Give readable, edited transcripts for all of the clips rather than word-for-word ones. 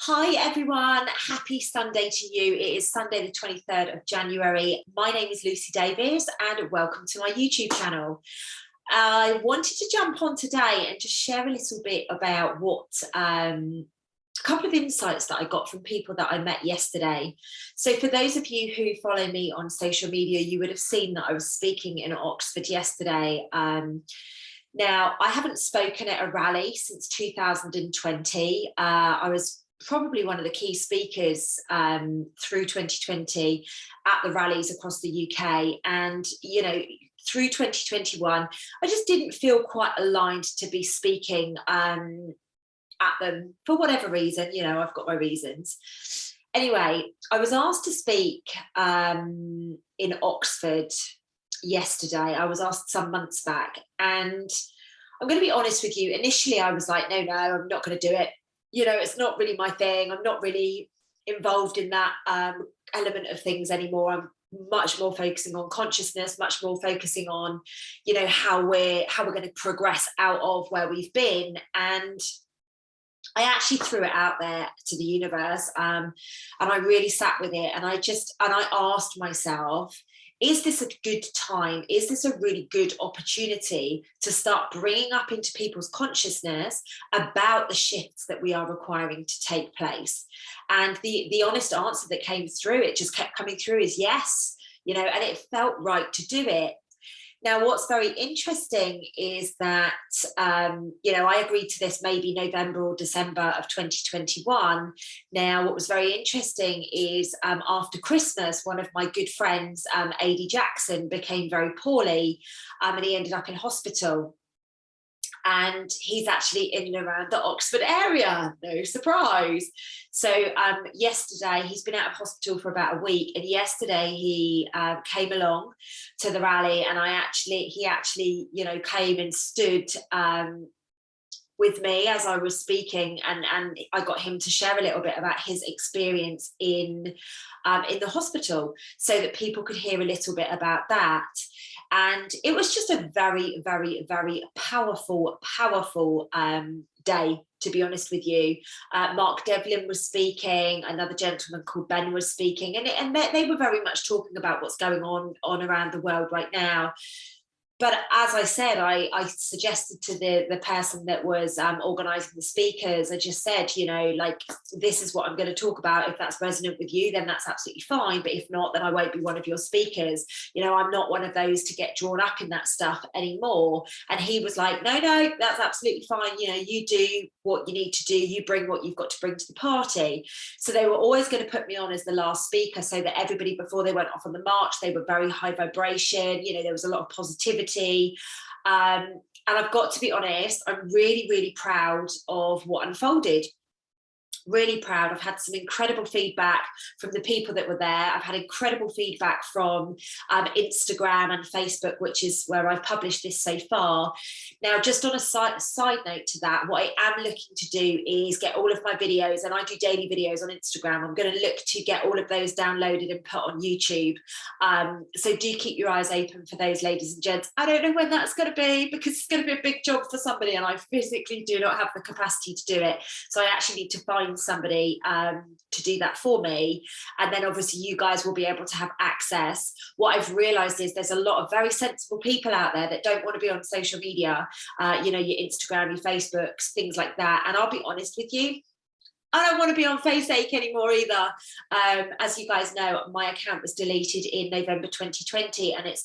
Hi everyone, happy Sunday to you. It is Sunday the 23rd of January. My name is Lucy Davies and welcome to my YouTube channel. I wanted to jump on today and just share a little bit about a couple of insights that I got from people that I met yesterday. So for those of you who follow me on social media, you would have seen that I was speaking in Oxford yesterday. Now, I haven't spoken at a rally since 2020. I was probably one of the key speakers through 2020 at the rallies across the UK. And, you know, through 2021, I just didn't feel quite aligned to be speaking at them for whatever reason. You know, I've got my reasons. Anyway, I was asked to speak in Oxford yesterday. I was asked some months back, and I'm going to be honest with you. Initially, I was like, no, I'm not going to do it. You know, it's not really my thing. I'm not really involved in that element of things anymore. I'm much more focusing on consciousness, much more focusing on, you know, how we're going to progress out of where we've been. And I actually threw it out there to the universe, and I really sat with it, and I asked myself, is this a good time? Is this a really good opportunity to start bringing up into people's consciousness about the shifts that we are requiring to take place? And the honest answer that came through, it just kept coming through, is yes, you know, and it felt right to do it. Now, what's very interesting is that, you know, I agreed to this maybe November or December of 2021. Now, what was very interesting is after Christmas, one of my good friends, AD Jackson, became very poorly and he ended up in hospital. And he's actually in and around the Oxford area, no surprise. So yesterday, he's been out of hospital for about a week, and yesterday he came along to the rally, and he actually, you know, came and stood with me as I was speaking, and I got him to share a little bit about his experience in the hospital, so that people could hear a little bit about that. And it was just a very, very, very powerful day, to be honest with you. Mark Devlin was speaking, another gentleman called Ben was speaking, and they were very much talking about what's going on around the world right now. But as I said, I suggested to the person that was organising the speakers, I just said, you know, like, this is what I'm going to talk about. If that's resonant with you, then that's absolutely fine. But if not, then I won't be one of your speakers. You know, I'm not one of those to get drawn up in that stuff anymore. And he was like, no, that's absolutely fine. You know, you do what you need to do. You bring what you've got to bring to the party. So they were always going to put me on as the last speaker, so that everybody, before they went off on the march, they were very high vibration. You know, there was a lot of positivity. And I've got to be honest, I'm really, really proud of what unfolded. Really proud. I've had some incredible feedback from the people that were there. I've had incredible feedback from Instagram and Facebook, which is where I've published this so far. Now, just on a side note to that, what I am looking to do is get all of my videos, and I do daily videos on Instagram. I'm going to look to get all of those downloaded and put on YouTube. So do keep your eyes open for those, ladies and gents. I don't know when that's going to be, because it's going to be a big job for somebody, and I physically do not have the capacity to do it. So I actually need to find somebody to do that for me, and then obviously you guys will be able to have access. What I've realized is there's a lot of very sensible people out there that don't want to be on social media, you know, your Instagram, your Facebooks, things like that. And I'll be honest with you, I don't want to be on FaceAche anymore either. As you guys know, my account was deleted in November 2020, and it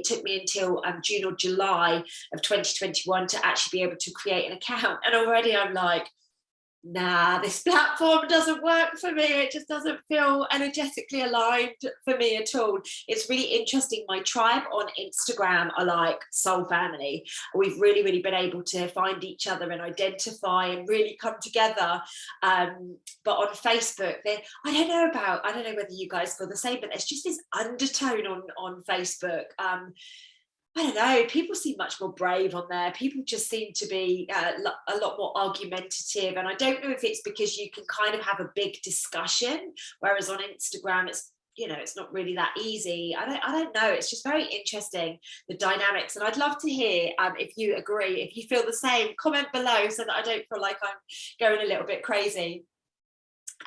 took me until June or July of 2021 to actually be able to create an account. And already I'm like, nah, this platform doesn't work for me. It just doesn't feel energetically aligned for me at all. It's really interesting. My tribe on Instagram are like soul family. We've really, really been able to find each other and identify and really come together. But on Facebook, I don't know whether you guys feel the same, but there's just this undertone on Facebook. I don't know, people seem much more brave on there. People just seem to be a lot more argumentative. And I don't know if it's because you can kind of have a big discussion, whereas on Instagram, it's, you know, it's not really that easy. I don't know. It's just very interesting, the dynamics. And I'd love to hear if you agree, if you feel the same, comment below so that I don't feel like I'm going a little bit crazy.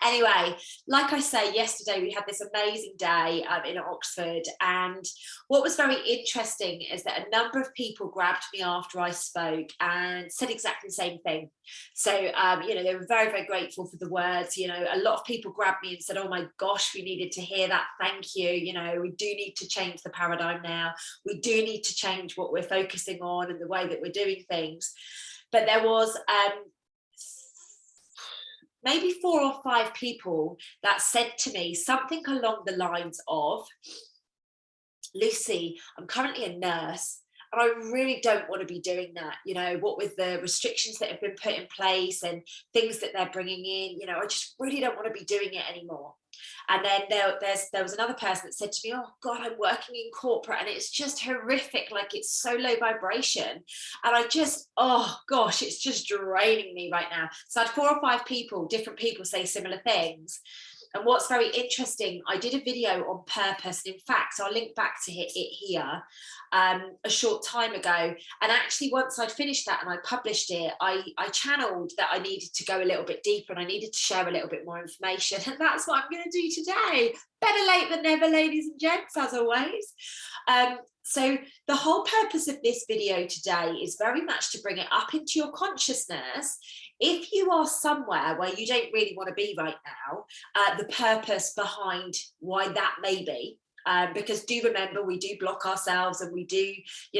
Anyway, like I say, yesterday we had this amazing day in Oxford, and what was very interesting is that a number of people grabbed me after I spoke and said exactly the same thing. So, they were very, very grateful for the words. A lot of people grabbed me and said, "Oh my gosh, we needed to hear that. Thank you. We do need to change the paradigm now. We do need to change what we're focusing on and the way that we're doing things." But there was maybe 4 or 5 people that said to me something along the lines of, "Lucy, I'm currently a nurse and I really don't want to be doing that. What with the restrictions that have been put in place and things that they're bringing in, I just really don't want to be doing it anymore." And then there was another person that said to me, "Oh God, I'm working in corporate and it's just horrific. Like, it's so low vibration. And oh gosh, it's just draining me right now." So I had 4 or 5 different people say similar things. And what's very interesting, I did a video on purpose. And in fact, I'll link back to it here a short time ago. And actually, once I'd finished that and I published it, I channeled that I needed to go a little bit deeper and I needed to share a little bit more information. And that's what I'm going to do today. Better late than never, ladies and gents, as always. So the whole purpose of this video today is very much to bring it up into your consciousness. If you are somewhere where you don't really want to be right now, the purpose behind why that may be, because do remember, we do block ourselves and we do,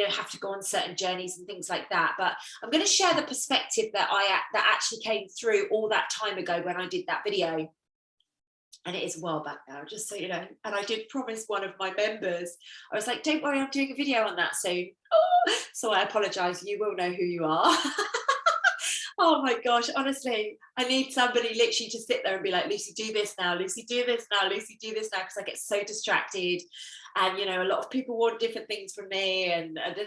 have to go on certain journeys and things like that. But I'm going to share the perspective that actually came through all that time ago when I did that video. And it is a while back now, just so you know. And I did promise one of my members, I was like, "Don't worry, I'm doing a video on that soon." Oh, so I apologize. You will know who you are. Oh my gosh, honestly, I need somebody literally to sit there and be like, "Lucy, do this now. Lucy, do this now. Lucy, do this now," because I get so distracted. And, a lot of people want different things from me and and,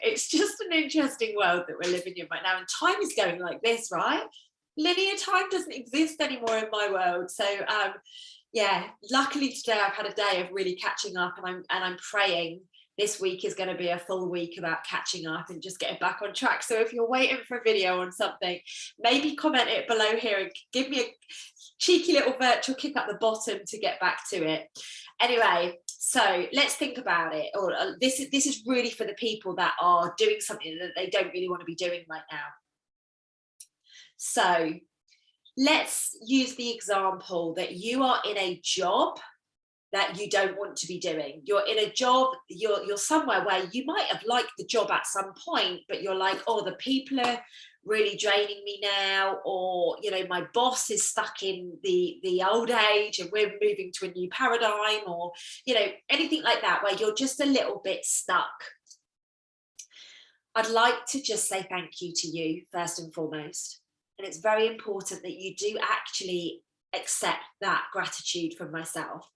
it's just an interesting world that we're living in right now. And time is going like this, right? Linear time doesn't exist anymore in my world. So luckily today I've had a day of really catching up, and I'm praying this week is going to be a full week about catching up and just getting back on track. So if you're waiting for a video on something, maybe comment it below here and give me a cheeky little virtual kick up the bottom to get back to it. Anyway, so let's think about it. Or this is really for the people that are doing something that they don't really want to be doing right now. So let's use the example that you are in a job that you don't want to be doing. You're in a job, you're somewhere where you might have liked the job at some point, but you're like, "Oh, the people are really draining me now," or "My boss is stuck in the old age and we're moving to a new paradigm," or anything like that, where you're just a little bit stuck. I'd like to just say thank you to you first and foremost. And it's very important that you do actually accept that gratitude from myself.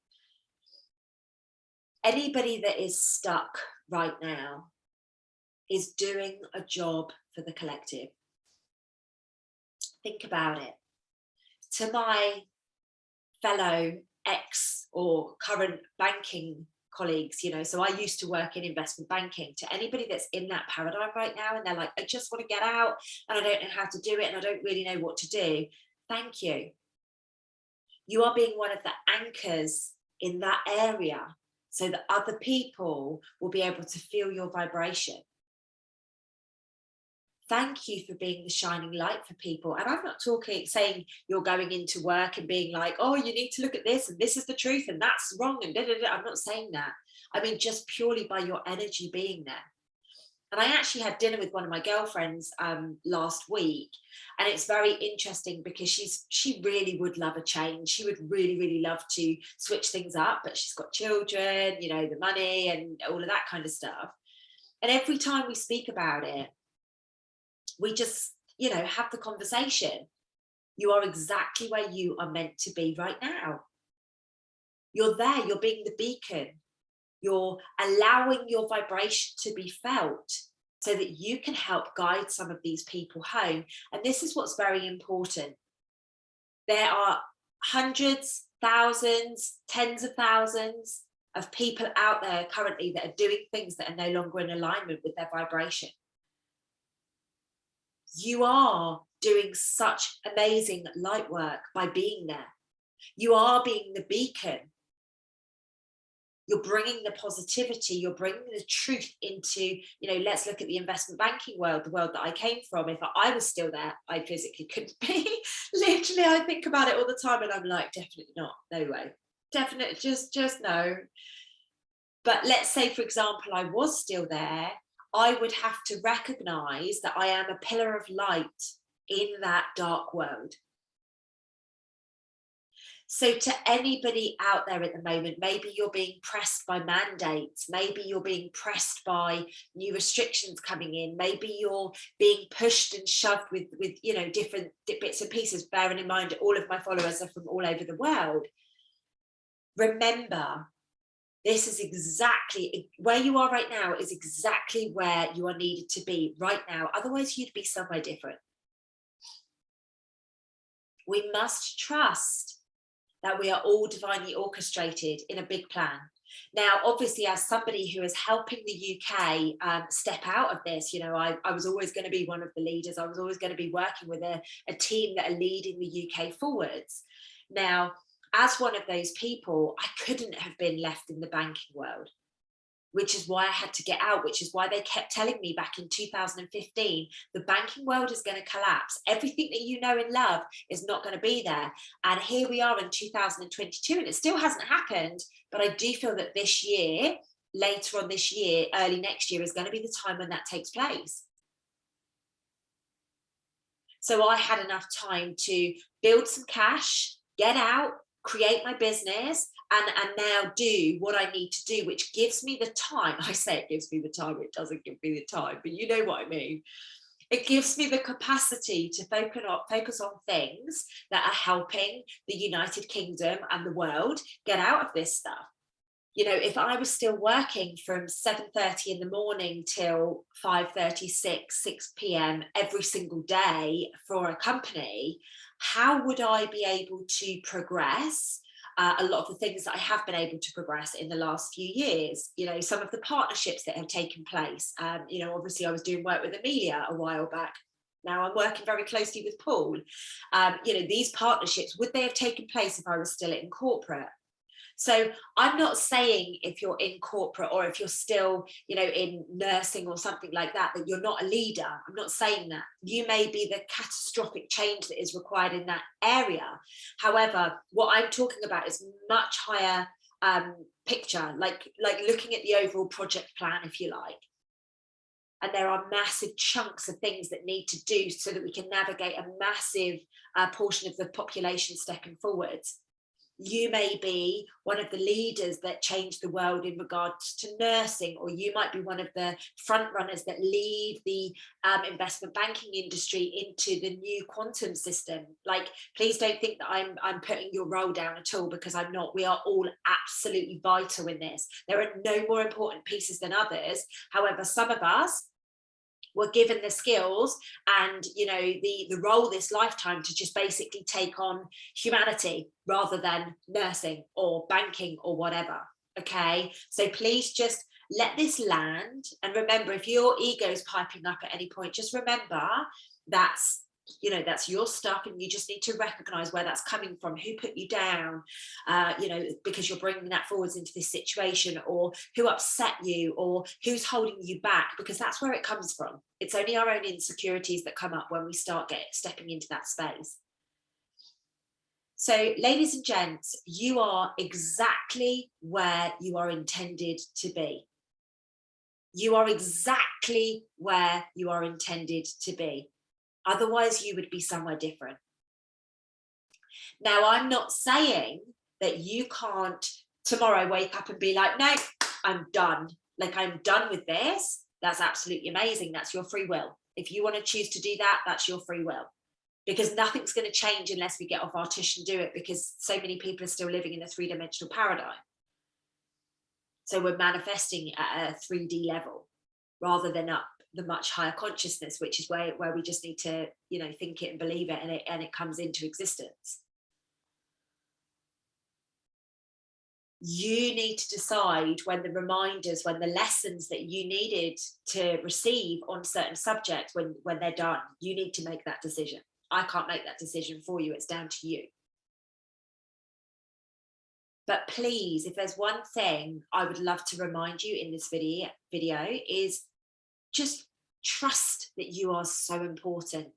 Anybody that is stuck right now is doing a job for the collective. Think about it. To my fellow ex or current banking colleagues, so I used to work in investment banking. To anybody that's in that paradigm right now and they're like, "I just want to get out and I don't know how to do it and I don't really know what to do," thank you. You are being one of the anchors in that area so that other people will be able to feel your vibration. Thank you for being the shining light for people. And I'm not saying you're going into work and being like, "Oh, you need to look at this and this is the truth and that's wrong," and da, da, da. I'm not saying that. I mean, just purely by your energy being there. And I actually had dinner with one of my girlfriends last week, and it's very interesting because she really would love a change. She would really, really love to switch things up, but she's got children, the money and all of that kind of stuff. And every time we speak about it, we just, have the conversation. You are exactly where you are meant to be right now. You're there, you're being the beacon. You're allowing your vibration to be felt so that you can help guide some of these people home. And this is what's very important. There are hundreds, thousands, tens of thousands of people out there currently that are doing things that are no longer in alignment with their vibration. You are doing such amazing light work by being there. You are being the beacon. You're bringing the positivity, you're bringing the truth into, let's look at the investment banking world, the world that I came from. If I was still there, I physically couldn't be. Literally, I think about it all the time and I'm like, definitely not, no way. Definitely, just no. But let's say, for example, I was still there, I would have to recognize that I am a pillar of light in that dark world. So to anybody out there at the moment, maybe you're being pressed by mandates, maybe you're being pressed by new restrictions coming in, maybe you're being pushed and shoved with different bits and pieces, bearing in mind all of my followers are from all over the world. Remember, this is exactly where you are right now, is exactly where you are needed to be right now. Otherwise, you'd be somewhere different. We must trust that we are all divinely orchestrated in a big plan. Now, obviously, as somebody who is helping the UK step out of this, I was always going to be one of the leaders. I was always going to be working with a team that are leading the UK forwards. Now, as one of those people, I couldn't have been left in the banking world, which is why I had to get out, which is why they kept telling me back in 2015, the banking world is going to collapse. Everything that you know and love is not going to be there. And here we are in 2022, and it still hasn't happened. But I do feel that this year, later on this year, early next year, is going to be the time when that takes place. So I had enough time to build some cash, get out, create my business, and now do what I need to do, which gives me the time. I say it gives me the time, it doesn't give me the time, but you know what I mean. It gives me the capacity to focus on things that are helping the United Kingdom and the world get out of this stuff. If I was still working from 7:30 in the morning till 5:36, 6 p.m. every single day for a company, how would I be able to progress a lot of the things that I have been able to progress in the last few years? Some of the partnerships that have taken place. Obviously I was doing work with Amelia a while back. Now I'm working very closely with Paul. These partnerships, would they have taken place if I was still in corporate? So I'm not saying if you're in corporate or if you're still, in nursing or something like that, that you're not a leader. I'm not saying that. You may be the catastrophic change that is required in that area. However, what I'm talking about is much higher picture, like looking at the overall project plan, if you like. And there are massive chunks of things that need to do so that we can navigate a massive portion of the population stepping forwards. You may be one of the leaders that change the world in regards to nursing, or you might be one of the front runners that lead the investment banking industry into the new quantum system. Like, please don't think that I'm putting your role down at all, because I'm not. We are all absolutely vital in this. There are no more important pieces than others. However, some of us were given the skills and the role this lifetime to just basically take on humanity rather than nursing or banking or whatever. Okay, so please just let this land, and remember, if your ego is piping up at any point, just remember that's your stuff, and you just need to recognize where that's coming from, who put you down, because you're bringing that forwards into this situation, or who upset you, or who's holding you back, because that's where it comes from. It's only our own insecurities that come up when we start stepping into that space. So, ladies and gents, you are exactly where you are intended to be. You are exactly where you are intended to be. Otherwise, you would be somewhere different. Now, I'm not saying that you can't tomorrow wake up and be like, no, I'm done. Like, I'm done with this. That's absolutely amazing. That's your free will. If you want to choose to do that, that's your free will. Because nothing's going to change unless we get off our tush and do it, because so many people are still living in a three-dimensional paradigm. So we're manifesting at a 3D level rather than up the much higher consciousness, which is where we just need to think it and believe it, and it comes into existence. You need to decide when the reminders, when the lessons that you needed to receive on certain subjects, when they're done, you need to make that decision. I can't make that decision for you. It's down to you. But please, if there's one thing I would love to remind you in this video is just trust that you are so important.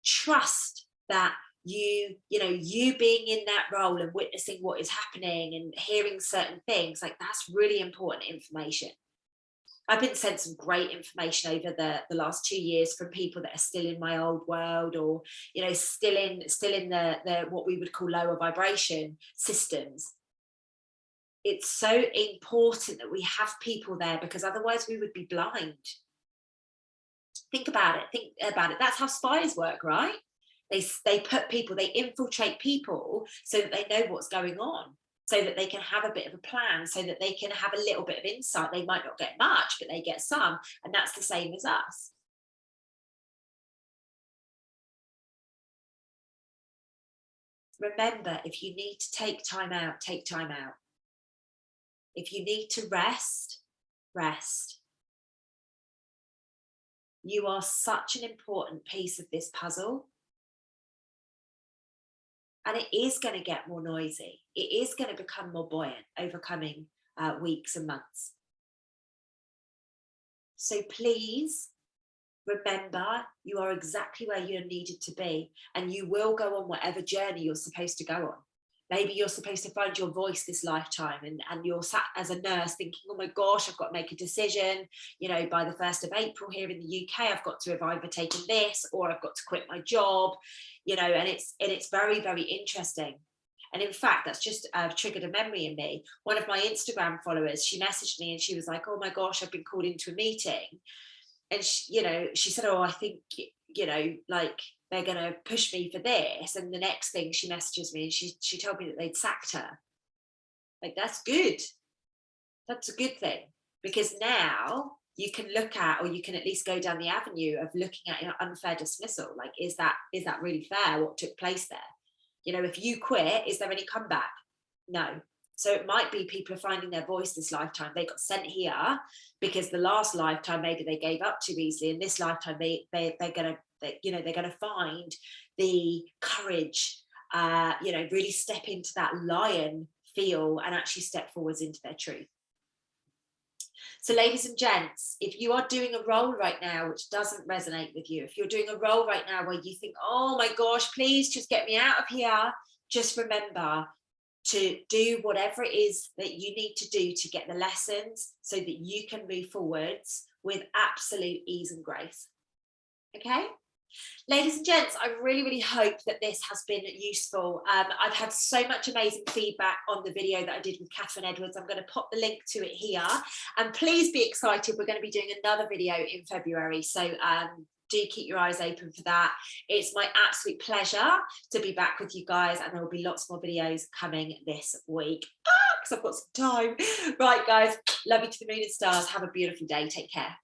Trust that you being in that role and witnessing what is happening and hearing certain things, like, that's really important information. I've been sent some great information over the last 2 years from people that are still in my old world, or still in the what we would call lower vibration systems. It's so important that we have people there, because otherwise we would be blind. Think about it. That's how spies work, right? They put people, they infiltrate people so that they know what's going on, so that they can have a bit of a plan, so that they can have a little bit of insight. They might not get much, but they get some, and that's the same as us. Remember, if you need to take time out, take time out. If you need to rest, rest. You are such an important piece of this puzzle. And it is going to get more noisy. It is going to become more buoyant over coming weeks and months. So please remember, you are exactly where you're needed to be, and you will go on whatever journey you're supposed to go on. Maybe you're supposed to find your voice this lifetime, and you're sat as a nurse thinking, oh my gosh, I've got to make a decision, by the 1st of April here in the UK, I've got to have either taken this or I've got to quit my job, and it's very, very interesting. And in fact, that's just triggered a memory in me. One of my Instagram followers, she messaged me and she was like, oh my gosh, I've been called into a meeting. And she said, oh, I think, like, they're going to push me for this. And the next thing, she messages me and she told me that they'd sacked her. Like, that's good. That's a good thing, because now you can look at, or you can at least go down the avenue of looking at unfair dismissal. Like, is that really fair, what took place there? If you quit, is there any comeback? No. So it might be people are finding their voice this lifetime. They got sent here because the last lifetime maybe they gave up too easily, and this lifetime they're gonna find the courage, really step into that lion feel and actually step forwards into their truth. So ladies and gents, if you are doing a role right now which doesn't resonate with you, if you're doing a role right now where you think, oh my gosh, please just get me out of here, just remember to do whatever it is that you need to do to get the lessons so that you can move forwards with absolute ease and grace. Okay? Ladies and gents, I really, really hope that this has been useful. I've had so much amazing feedback on the video that I did with Catherine Edwards. I'm going to pop the link to it here. And please be excited. We're going to be doing another video in February. So do keep your eyes open for that. It's my absolute pleasure to be back with you guys. And there will be lots more videos coming this week. Because I've got some time. Right, guys. Love you to the moon and stars. Have a beautiful day. Take care.